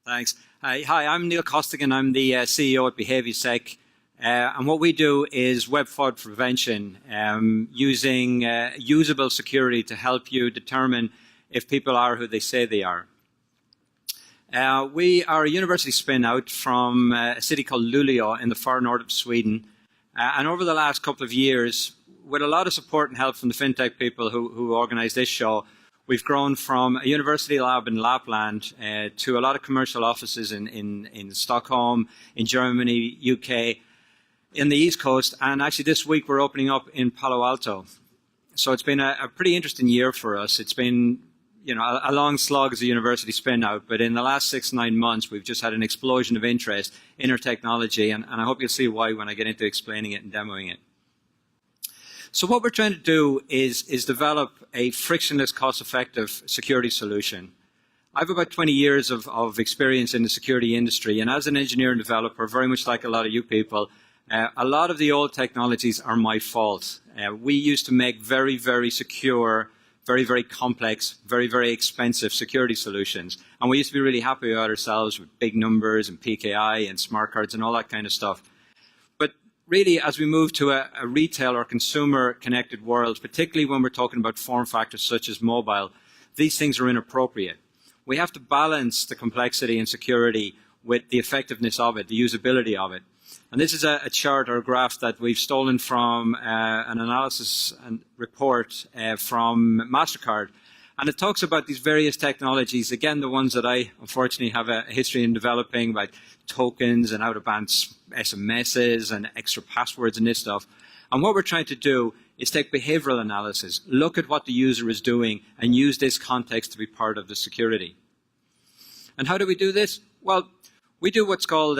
Thanks. Hi, I'm Neil Costigan. I'm the CEO at Behaviosec. And what we do is web fraud prevention using usable security to help you determine if people are who they say they are. We are a university spin-out from a city called Luleå in the far north of Sweden. And over the last couple of years, with a lot of support and help from the fintech people who organize this show, we've grown from a university lab in Lapland to a lot of commercial offices in Stockholm, in Germany, UK, in the East Coast, and actually this week we're opening up in Palo Alto. So it's been a pretty interesting year for us. It's been, a long slog as a university spin-out, but in the last 6-9 months we've just had an explosion of interest in our technology, and I hope you'll see why when I get into explaining it and demoing it. So what we're trying to do is develop a frictionless, cost-effective security solution. I have about 20 years of experience in the security industry, and as an engineer and developer, very much like a lot of you people, a lot of the old technologies are my fault. We used to make very, very secure, very, very complex, very, very expensive security solutions. And we used to be really happy about ourselves with big numbers and PKI and smart cards and all that kind of stuff. But really, as we move to a retail or consumer connected world, particularly when we're talking about form factors such as mobile, these things are inappropriate. We have to balance the complexity and security with the effectiveness of it, the usability of it. And this is a chart or a graph that we've stolen from an analysis and report from MasterCard. And it talks about these various technologies, again, the ones that I unfortunately have a history in developing, like tokens and out-of-band SMSs and extra passwords and this stuff. And what we're trying to do is take behavioral analysis, look at what the user is doing, and use this context to be part of the security. And how do we do this? Well, we do what's called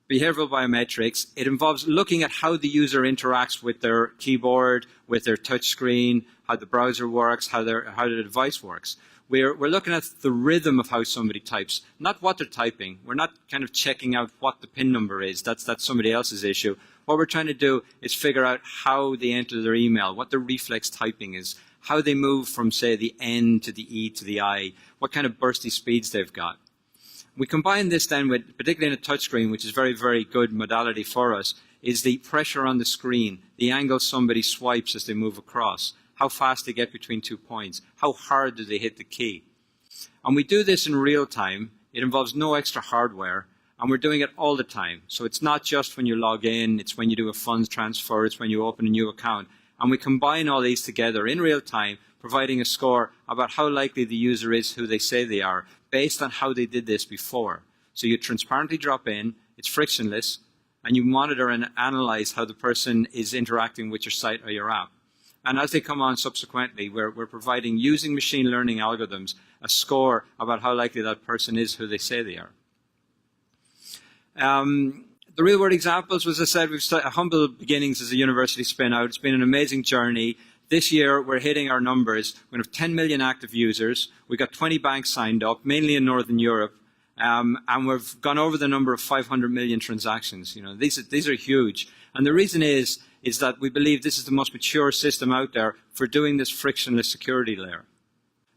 behavioral biometrics. It involves looking at how the user interacts with their keyboard, with their touch screen, how the browser works, how the device works. We're looking at the rhythm of how somebody types, not what they're typing. We're not kind of checking out what the PIN number is. That's somebody else's issue. What we're trying to do is figure out how they enter their email, what their reflex typing is, how they move from, say, the N to the E to the I, what kind of bursty speeds they've got. We combine this then with, particularly in a touchscreen, which is very, very good modality for us, is the pressure on the screen, the angle somebody swipes as they move across, how fast they get between 2 points, how hard do they hit the key. And we do this in real time. It involves no extra hardware, and we're doing it all the time. So it's not just when you log in, it's when you do a funds transfer, it's when you open a new account. And we combine all these together in real time, providing a score about how likely the user is who they say they are, based on how they did this before. So you transparently drop in, it's frictionless, and you monitor and analyze how the person is interacting with your site or your app. And as they come on subsequently, we're providing, using machine learning algorithms, a score about how likely that person is who they say they are. The real world examples, as I said, we've started humble beginnings as a university spin out. It's been an amazing journey. This year, we're hitting our numbers. We have 10 million active users. We've got 20 banks signed up, mainly in Northern Europe. And we've gone over the number of 500 million transactions. These are huge. And the reason is that we believe this is the most mature system out there for doing this frictionless security layer.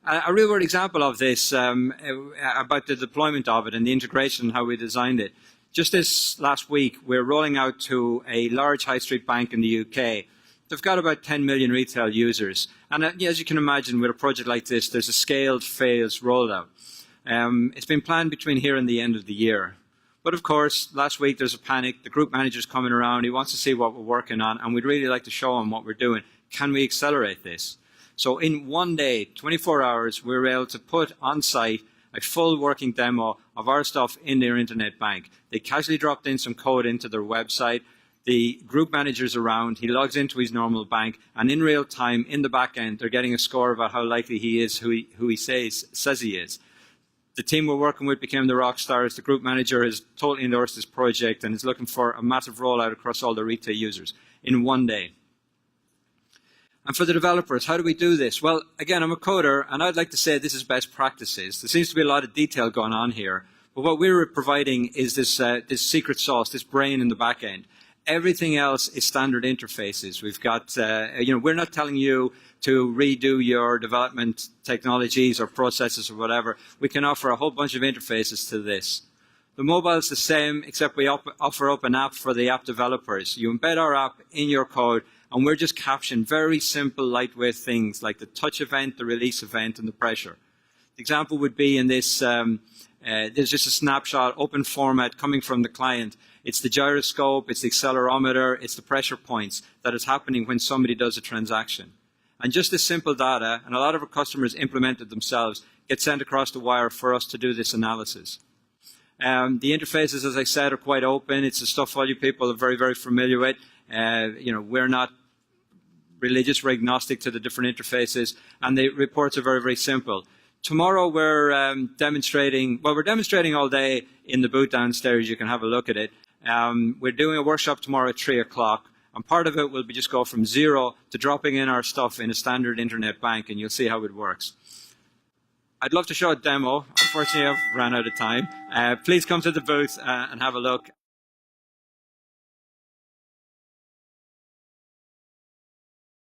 A real-world example of this, about the deployment of it and the integration and how we designed it. Just this last week, we're rolling out to a large high street bank in the UK. They've got about 10 million retail users. And as you can imagine, with a project like this, there's a scaled phase rollout. It's been planned between here and the end of the year. But of course, last week there's a panic. The group manager's coming around. He wants to see what we're working on, and we'd really like to show him what we're doing. Can we accelerate this? So in one day, 24 hours, we were able to put on site a full working demo of our stuff in their internet bank. They casually dropped in some code into their website. The group manager's around, he logs into his normal bank, and in real time, in the back end, they're getting a score about how likely he is who he says he is. The team we're working with became the rock stars. The group manager has totally endorsed this project and is looking for a massive rollout across all the retail users in one day. And for the developers, how do we do this? Well, again, I'm a coder, and I'd like to say this is best practices. There seems to be a lot of detail going on here, but what we're providing is this secret sauce, this brain in the back end. Everything else is standard interfaces. We've got, we're not telling you to redo your development technologies or processes or whatever. We can offer a whole bunch of interfaces to this. The mobile is the same, except we offer up an app for the app developers. You embed our app in your code, and we're just capturing very simple, lightweight things like the touch event, the release event, and the pressure. The example would be in this, there's just a snapshot, open format coming from the client. It's the gyroscope, it's the accelerometer, it's the pressure points that is happening when somebody does a transaction. And just this simple data, and a lot of our customers implement it themselves, get sent across the wire for us to do this analysis. The interfaces, as I said, are quite open. It's the stuff all you people are very, very familiar with. We're not religious, we're agnostic to the different interfaces, and the reports are very, very simple. Tomorrow we're demonstrating all day in the booth downstairs. You can have a look at it. We're doing a workshop tomorrow at 3 o'clock, and part of it will be just go from zero to dropping in our stuff in a standard internet bank, and you'll see how it works. I'd love to show a demo. Unfortunately, I've run out of time. Please come to the booth and have a look.